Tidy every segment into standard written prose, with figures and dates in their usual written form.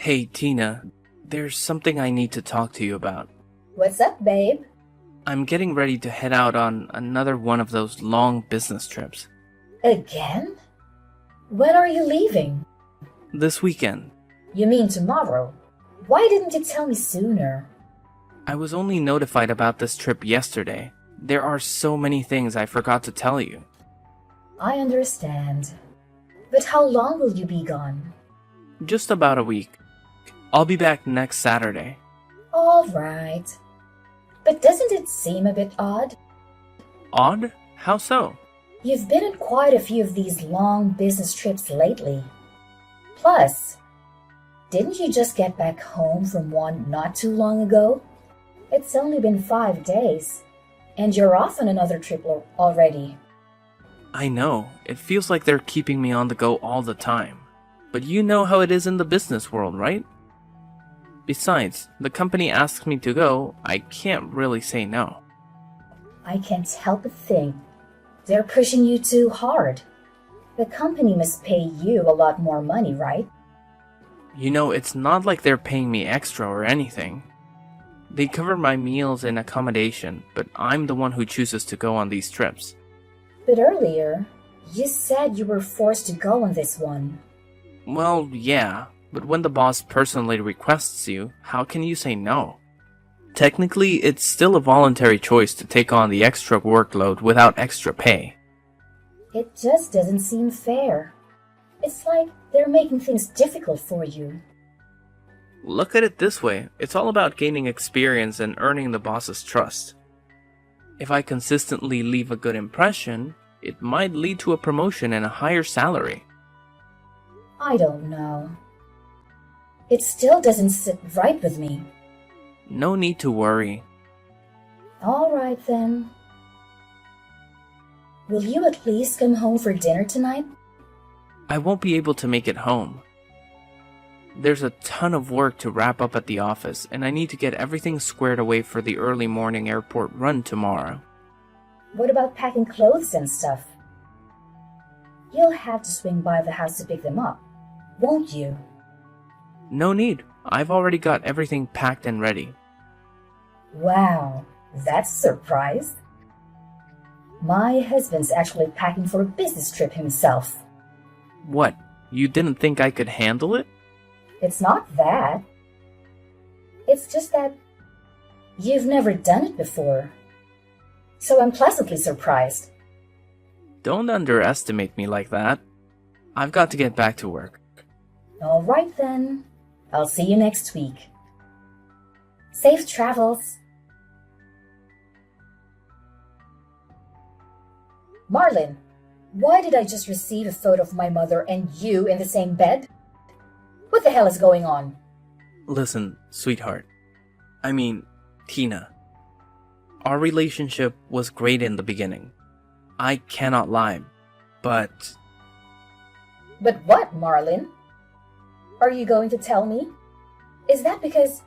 Hey, Tina, there's something I need to talk to you about. What's up, babe? I'm getting ready to head out on another one of those long business trips. Again? When are you leaving? This weekend. You mean tomorrow? Why didn't you tell me sooner? I was only notified about this trip yesterday. There are so many things I forgot to tell you. I understand. But how long will you be gone? Just about a week. I'll be back next Saturday. All right. But doesn't it seem a bit odd? Odd? How so? You've been on quite a few of these long business trips lately. Plus, didn't you just get back home from one not too long ago? It's only been 5 days, and you're off on another trip already. I know, it feels like they're keeping me on the go all the time. But you know how it is in the business world, right? Besides, the company asks me to go, I can't really say no. I can't help but think they're pushing you too hard. The company must pay you a lot more money, right? You know, it's not like they're paying me extra or anything. They cover my meals and accommodation, but I'm the one who chooses to go on these trips. But earlier, you said you were forced to go on this one. Well, yeah, but when the boss personally requests you, how can you say no? Technically, it's still a voluntary choice to take on the extra workload without extra pay. It just doesn't seem fair. It's like they're making things difficult for you. Look at it this way, it's all about gaining experience and earning the boss's trust. If I consistently leave a good impression, it might lead to a promotion and a higher salary. I don't know. It still doesn't sit right with me. No need to worry. All right then. Will you at least come home for dinner tonight? I won't be able to make it home. There's a ton of work to wrap up at the office, and I need to get everything squared away for the early morning airport run tomorrow. What about packing clothes and stuff? You'll have to swing by the house to pick them up, won't you? No need. I've already got everything packed and ready. Wow, that's a surprise. My husband's actually packing for a business trip himself. What? You didn't think I could handle it? It's not that. It's just that you've never done it before. So I'm pleasantly surprised. Don't underestimate me like that. I've got to get back to work. All right then. I'll see you next week. Safe travels. Marlin, why did I just receive a photo of my mother and you in the same bed? What the hell is going on? Listen, sweetheart. I mean, Tina. Our relationship was great in the beginning. I cannot lie, but... But what, Marlin? Are you going to tell me? Is that because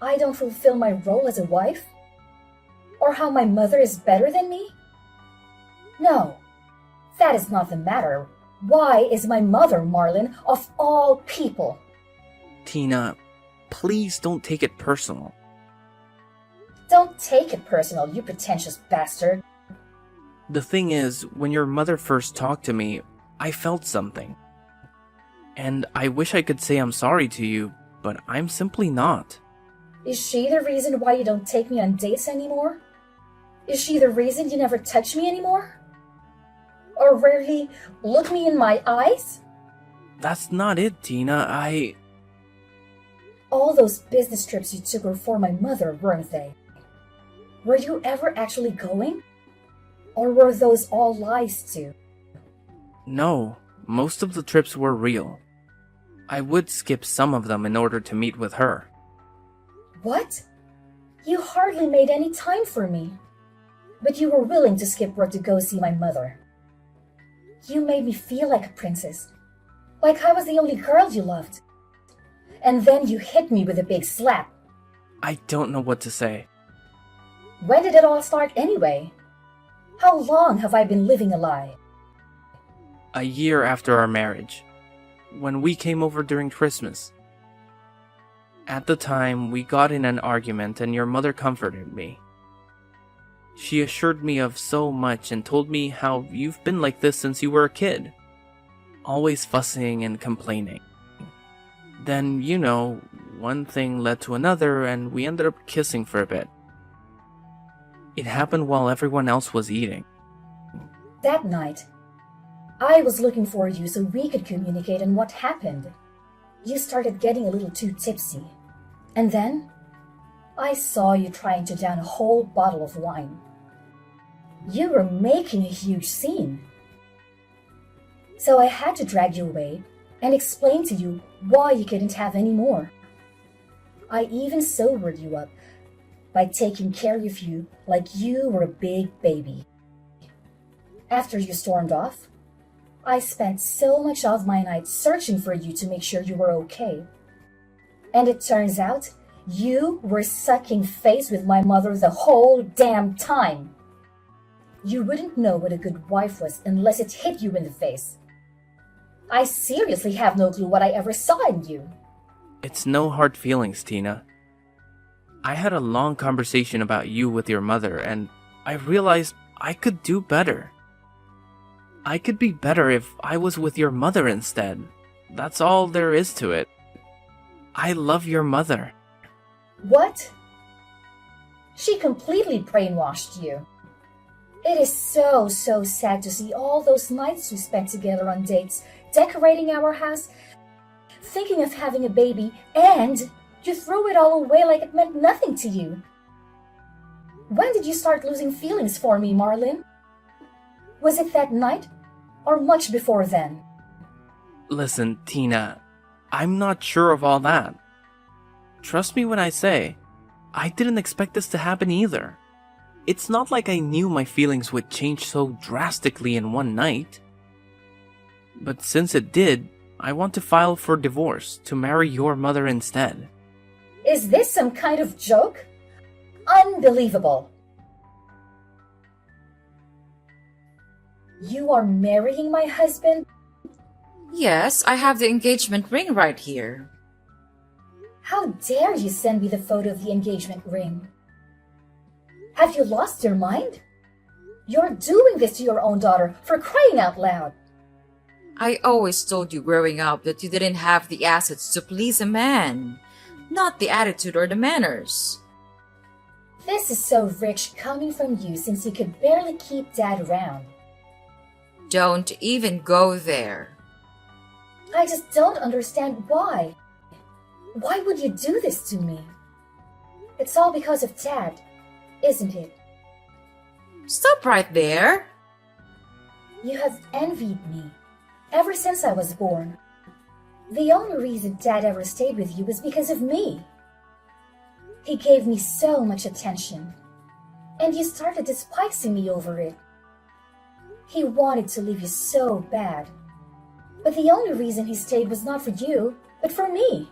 I don't fulfill my role as a wife? Or how my mother is better than me? No, that is not the matter. Why is my mother, Marlin, of all people? Tina, please don't take it personal. Don't take it personal, you pretentious bastard. The thing is, when your mother first talked to me, I felt something. And I wish I could say I'm sorry to you, but I'm simply not. Is she the reason why you don't take me on dates anymore? Is she the reason you never touch me anymore? Or rarely look me in my eyes? That's not it, Tina. All those business trips you took were for my mother, weren't they? Were you ever actually going? Or were those all lies too? No, most of the trips were real. I would skip some of them in order to meet with her. What? You hardly made any time for me. But you were willing to skip work to go see my mother. You made me feel like a princess. Like I was the only girl you loved. And then you hit me with a big slap. I don't know what to say. When did it all start anyway? How long have I been living a lie? A year after our marriage. When we came over during Christmas. At the time, we got in an argument and your mother comforted me. She assured me of so much and told me how you've been like this since you were a kid. Always fussing and complaining. Then, one thing led to another and we ended up kissing for a bit. It happened while everyone else was eating. That night, I was looking for you so we could communicate on what happened. You started getting a little too tipsy. And then, I saw you trying to down a whole bottle of wine. You were making a huge scene. So I had to drag you away and explain to you why you couldn't have any more. I even sobered you up by taking care of you like you were a big baby. After you stormed off, I spent so much of my night searching for you to make sure you were okay. And it turns out you were sucking face with my mother the whole damn time. You wouldn't know what a good wife was unless it hit you in the face. I seriously have no clue what I ever saw in you. It's no hard feelings, Tina. I had a long conversation about you with your mother, and I realized I could do better. I could be better if I was with your mother instead. That's all there is to it. I love your mother. What? She completely brainwashed you. It is so sad to see all those nights we spent together on dates, decorating our house, thinking of having a baby, and you threw it all away like it meant nothing to you. When did you start losing feelings for me, Marlin? Was it that night, or much before then? Listen, Tina, I'm not sure of all that. Trust me when I say, I didn't expect this to happen either. It's not like I knew my feelings would change so drastically in one night. But since it did, I want to file for divorce to marry your mother instead. Is this some kind of joke? Unbelievable. You are marrying my husband? Yes, I have the engagement ring right here. How dare you send me the photo of the engagement ring? Have you lost your mind? You're doing this to your own daughter, for crying out loud. I always told you growing up that you didn't have the assets to please a man, not the attitude or the manners. This is so rich coming from you since you could barely keep Dad around. Don't even go there. I just don't understand why. Why would you do this to me? It's all because of Dad, isn't it? Stop right there. You have envied me ever since I was born. The only reason Dad ever stayed with you was because of me. He gave me so much attention, and you started despising me over it. He wanted to leave you so bad, but the only reason he stayed was not for you, but for me.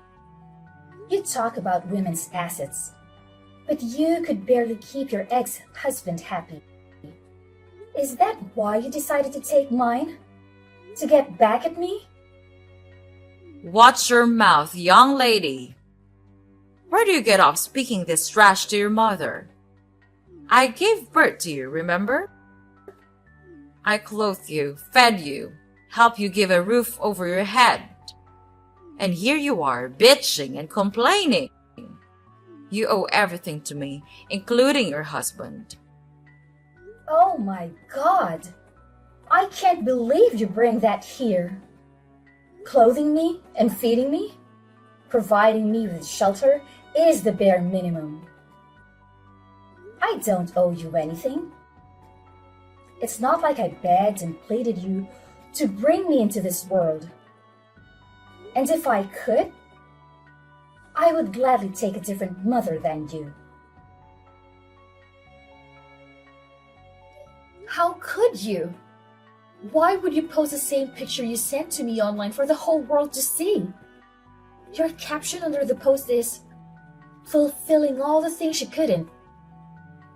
You talk about women's assets, but you could barely keep your ex-husband happy. Is that why you decided to take mine? To get back at me? Watch your mouth, young lady. Where do you get off speaking this trash to your mother? I gave birth to you, remember? I clothed you, fed you, helped you give a roof over your head. And here you are, bitching and complaining. You owe everything to me, including your husband. Oh my God! I can't believe you bring that here. Clothing me and feeding me, providing me with shelter is the bare minimum. I don't owe you anything. It's not like I begged and pleaded you to bring me into this world. And if I could, I would gladly take a different mother than you. How could you? Why would you post the same picture you sent to me online for the whole world to see? Your caption under the post is, fulfilling all the things you couldn't.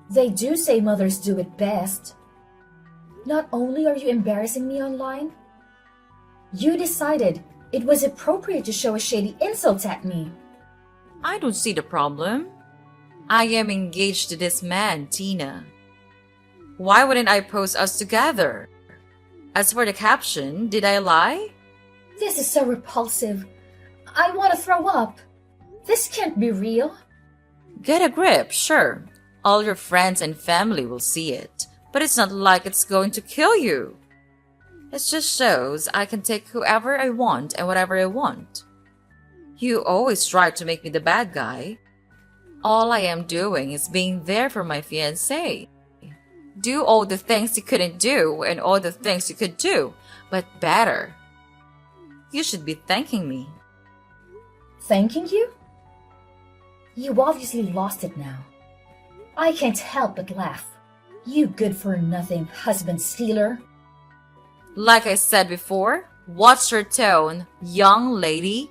They do say mothers do it best. Not only are you embarrassing me online, you decided it was appropriate to show a shady insult at me. I don't see the problem. I am engaged to this man, Tina. Why wouldn't I post us together? As for the caption, did I lie? This is so repulsive. I want to throw up. This can't be real. Get a grip, sure. All your friends and family will see it, but it's not like it's going to kill you. It just shows I can take whoever I want and whatever I want. You always try to make me the bad guy. All I am doing is being there for my fiancé. Do all the things you couldn't do and all the things you could do, but better. You should be thanking me. Thanking you? You obviously lost it now. I can't help but laugh. You good-for-nothing husband stealer. Like I said before, watch your tone, young lady.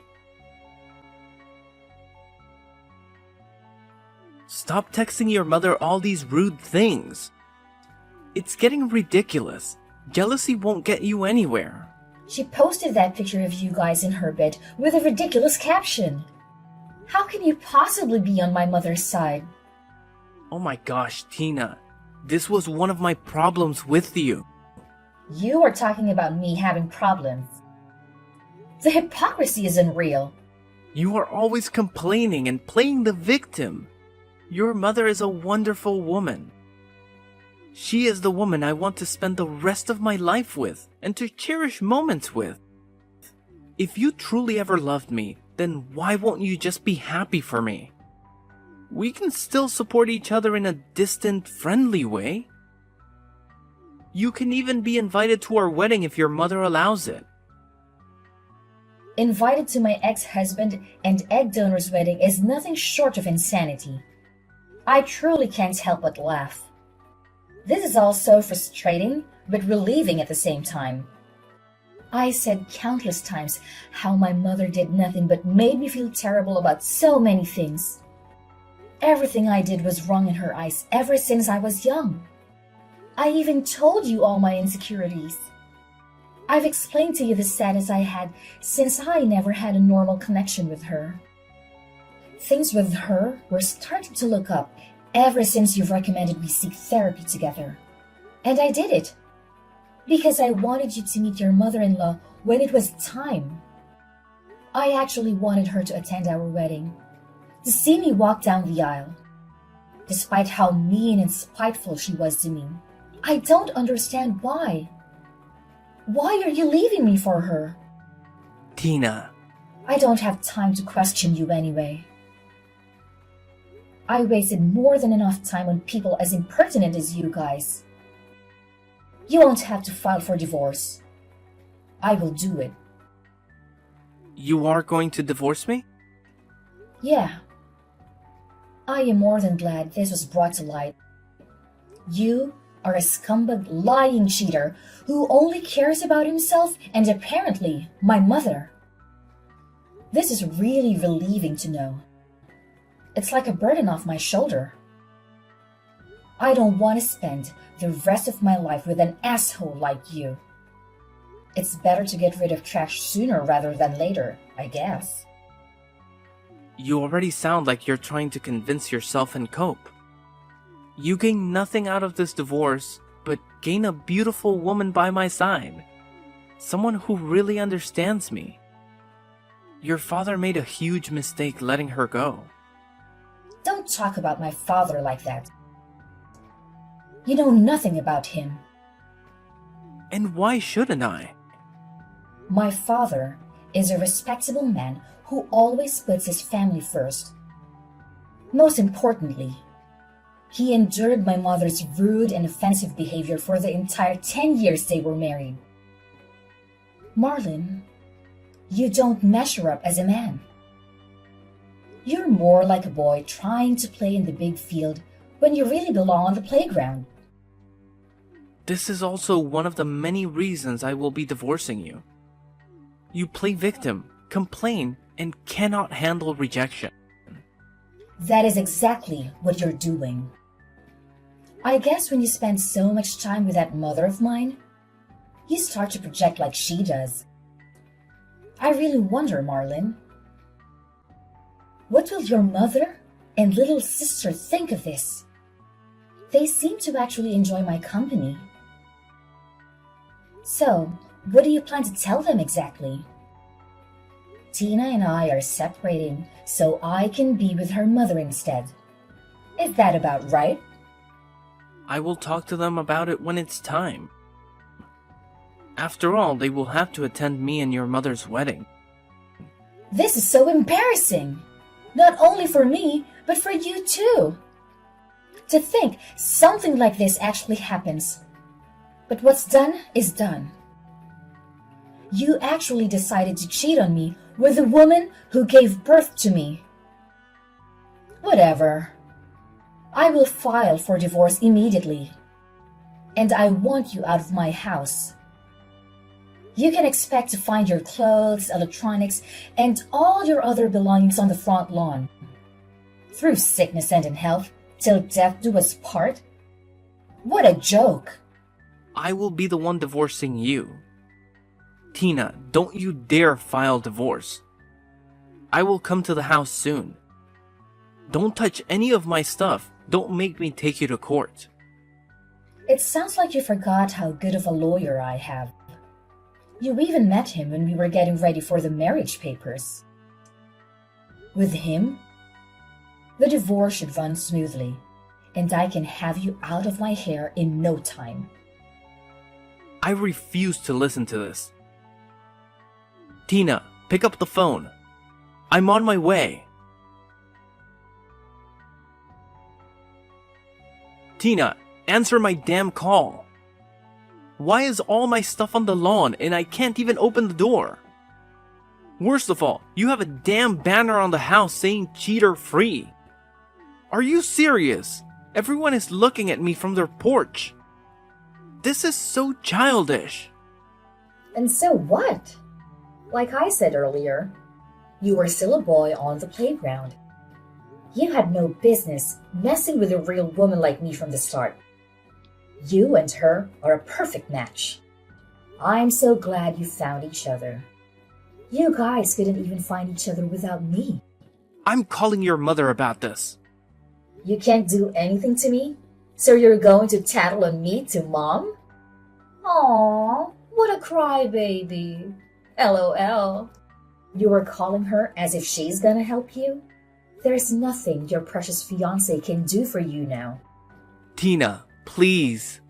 Stop texting your mother all these rude things. It's getting ridiculous. Jealousy won't get you anywhere. She posted that picture of you guys in her bed with a ridiculous caption. How can you possibly be on my mother's side? Oh my gosh, Tina. This was one of my problems with you. You are talking about me having problems. The hypocrisy is unreal. You are always complaining and playing the victim. Your mother is a wonderful woman. She is the woman I want to spend the rest of my life with and to cherish moments with. If you truly ever loved me, then why won't you just be happy for me? We can still support each other in a distant, friendly way. You can even be invited to our wedding if your mother allows it. Invited to my ex-husband and egg donor's wedding is nothing short of insanity. I truly can't help but laugh. This is all so frustrating, but relieving at the same time. I said countless times how my mother did nothing but made me feel terrible about so many things. Everything I did was wrong in her eyes ever since I was young. I even told you all my insecurities. I've explained to you the sadness I had since I never had a normal connection with her. Things with her were starting to look up ever since you've recommended we seek therapy together. And I did it. Because I wanted you to meet your mother-in-law when it was time. I actually wanted her to attend our wedding, to see me walk down the aisle. Despite how mean and spiteful she was to me, I don't understand why. Why are you leaving me for her? Tina. I don't have time to question you anyway. I wasted more than enough time on people as impertinent as you guys. You won't have to file for divorce. I will do it. You are going to divorce me? Yeah. I am more than glad this was brought to light. You are a scumbag lying cheater who only cares about himself and apparently my mother. This is really relieving to know. It's like a burden off my shoulder. I don't want to spend the rest of my life with an asshole like you. It's better to get rid of trash sooner rather than later, I guess. You already sound like you're trying to convince yourself and cope. You gain nothing out of this divorce, but gain a beautiful woman by my side. Someone who really understands me. Your father made a huge mistake letting her go. Don't talk about my father like that. You know nothing about him. And why shouldn't I? My father is a respectable man who always puts his family first. Most importantly, he endured my mother's rude and offensive behavior for the entire 10 years they were married. Marlon, you don't measure up as a man. You're more like a boy trying to play in the big field when you really belong on the playground. This is also one of the many reasons I will be divorcing you. You play victim, complain, and cannot handle rejection. That is exactly what you're doing. I guess when you spend so much time with that mother of mine, you start to project like she does. I really wonder, Marlon. What will your mother and little sister think of this? They seem to actually enjoy my company. So, what do you plan to tell them exactly? Tina and I are separating so I can be with her mother instead. Is that about right? I will talk to them about it when it's time. After all, they will have to attend me and your mother's wedding. This is so embarrassing. Not only for me, but for you too. To think something like this actually happens. But what's done is done. You actually decided to cheat on me with the woman who gave birth to me. Whatever. I will file for divorce immediately. And I want you out of my house. You can expect to find your clothes, electronics, and all your other belongings on the front lawn. Through sickness and in health, till death do us part? What a joke! I will be the one divorcing you. Tina, don't you dare file divorce. I will come to the house soon. Don't touch any of my stuff. Don't make me take you to court. It sounds like you forgot how good of a lawyer I have. You even met him when we were getting ready for the marriage papers. With him, the divorce should run smoothly, and I can have you out of my hair in no time. I refuse to listen to this. Tina, pick up the phone. I'm on my way. Tina, answer my damn call. Why is all my stuff on the lawn and I can't even open the door? Worst of all, you have a damn banner on the house saying cheater free. Are you serious? Everyone is looking at me from their porch. This is so childish. And so what? Like I said earlier, you were still a boy on the playground. You had no business messing with a real woman like me from the start. You and her are a perfect match. I'm so glad you found each other. You guys couldn't even find each other without me. I'm calling your mother about this. You can't do anything to me? So you're going to tattle on me to Mom? Aww, what a crybaby. LOL. You were calling her as if she's gonna help you? There's nothing your precious fiancé can do for you now. Tina, please.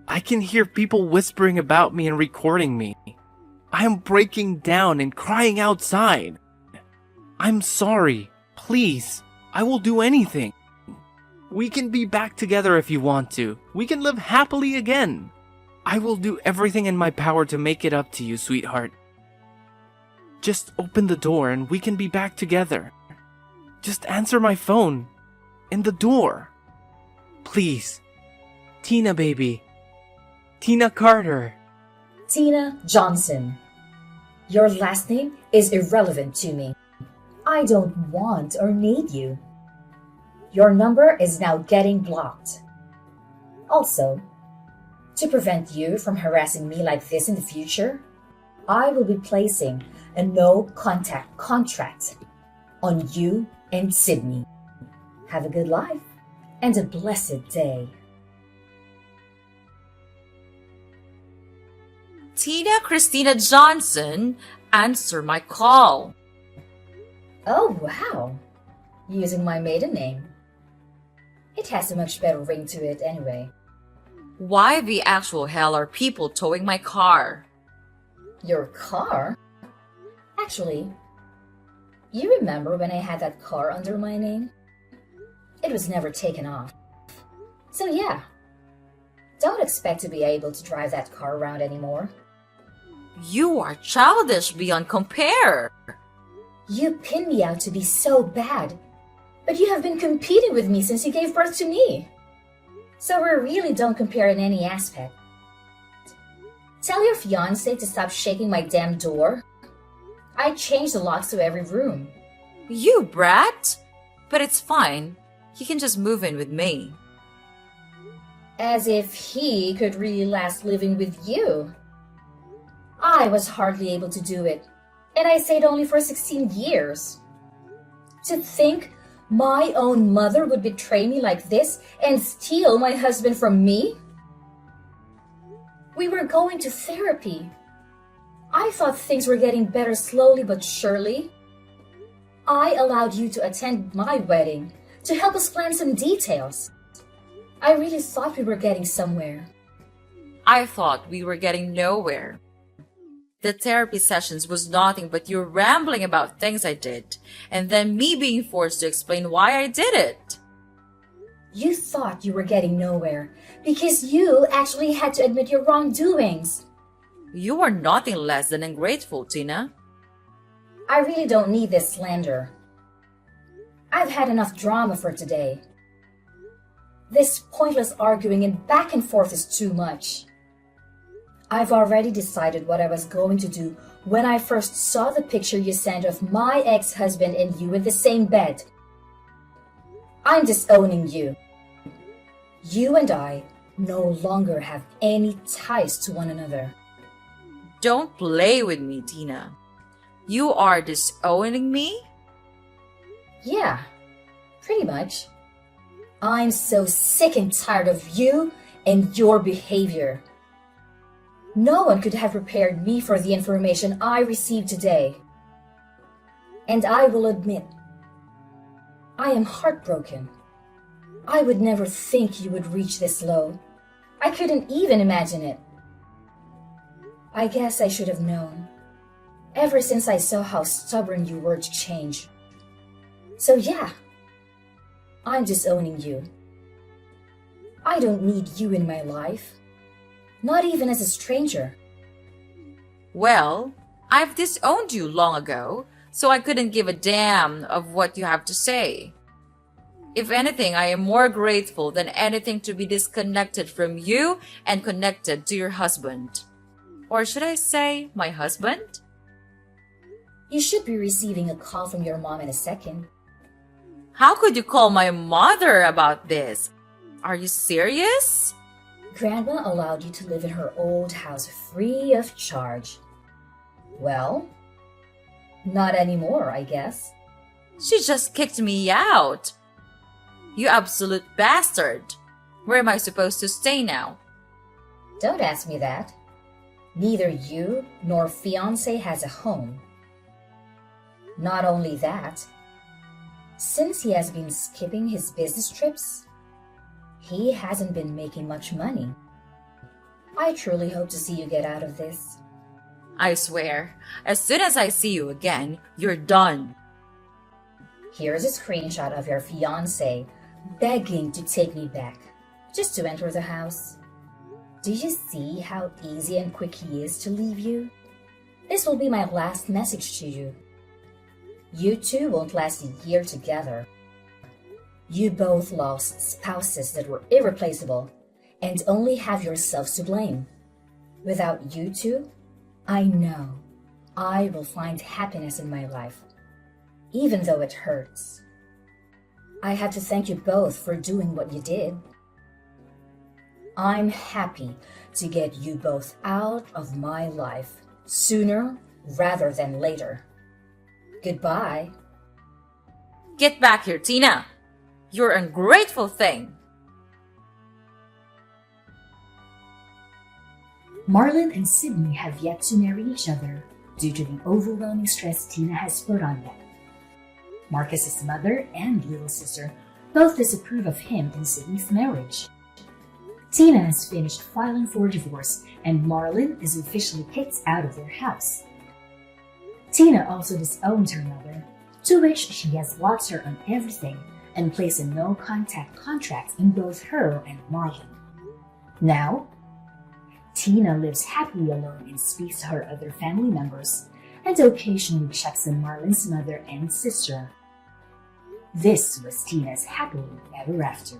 I can hear people whispering about me and recording me. I am breaking down and crying outside. I'm sorry. Please. I will do anything. We can be back together if you want to. We can live happily again. I will do everything in my power to make it up to you, sweetheart. Just open the door and we can be back together. Just answer my phone. And the door. Please. Tina, baby. Tina Carter. Tina Johnson. Your last name is irrelevant to me. I don't want or need you. Your number is now getting blocked. Also, to prevent you from harassing me like this in the future, I will be placing a no-contact contract on you and Sydney. Have a good life and a blessed day. Tina Christina Johnson, answer my call. Oh, wow. Using my maiden name. It has a much better ring to it anyway. Why the actual hell are people towing my car? Your car? Actually, you remember when I had that car under my name? It was never taken off. So yeah, don't expect to be able to drive that car around anymore. You are childish beyond compare. You pin me out to be so bad, but you have been competing with me since you gave birth to me. So we really don't compare in any aspect. Tell your fiancé to stop shaking my damn door. I changed the locks to every room. You brat! But it's fine. He can just move in with me. As if he could really last living with you. I was hardly able to do it, and I stayed only for 16 years. To think my own mother would betray me like this and steal my husband from me? We were going to therapy. I thought things were getting better slowly but surely. I allowed you to attend my wedding to help us plan some details. I really thought we were getting somewhere. I thought we were getting nowhere. The therapy sessions was nothing but you rambling about things I did, and then me being forced to explain why I did it. You thought you were getting nowhere because you actually had to admit your wrongdoings. You are nothing less than ungrateful, Tina. I really don't need this slander. I've had enough drama for today. This pointless arguing and back and forth is too much. I've already decided what I was going to do when I first saw the picture you sent of my ex-husband and you in the same bed. I'm disowning you. You and I no longer have any ties to one another. Don't play with me, Tina. You are disowning me? Yeah, pretty much. I'm so sick and tired of you and your behavior. No one could have prepared me for the information I received today. And I will admit, I am heartbroken. I would never think you would reach this low. I couldn't even imagine it. I guess I should have known, ever since I saw how stubborn you were to change. So yeah, I'm disowning you. I don't need you in my life. Not even as a stranger. Well, I've disowned you long ago, so I couldn't give a damn of what you have to say. If anything, I am more grateful than anything to be disconnected from you and connected to your husband. Or should I say, my husband? You should be receiving a call from your mom in a second. How could you call my mother about this? Are you serious? Grandma allowed you to live in her old house free of charge. Well, not anymore, I guess. She just kicked me out. You absolute bastard. Where am I supposed to stay now? Don't ask me that. Neither you nor fiancé has a home. Not only that, since he has been skipping his business trips, he hasn't been making much money. I truly hope to see you get out of this. I swear, as soon as I see you again, you're done. Here's a screenshot of your fiancé begging to take me back, just to enter the house. Do you see how easy and quick he is to leave you? This will be my last message to you. You two won't last a year together. You both lost spouses that were irreplaceable and only have yourselves to blame. Without you two, I know I will find happiness in my life, even though it hurts. I have to thank you both for doing what you did. I'm happy to get you both out of my life sooner rather than later. Goodbye. Get back here, Tina. You're an ungrateful thing. Marlon and Sydney have yet to marry each other due to the overwhelming stress Tina has put on them. Marcus's mother and little sister both disapprove of him and Sydney's marriage. Tina has finished filing for divorce and Marlon is officially kicked out of their house. Tina also disowns her mother, to which she has locked her on everything and placed a no-contact contract in both her and Marlon. Now, Tina lives happily alone and speaks to her other family members and occasionally checks on Marlon's mother and sister. This was Tina's happily ever after.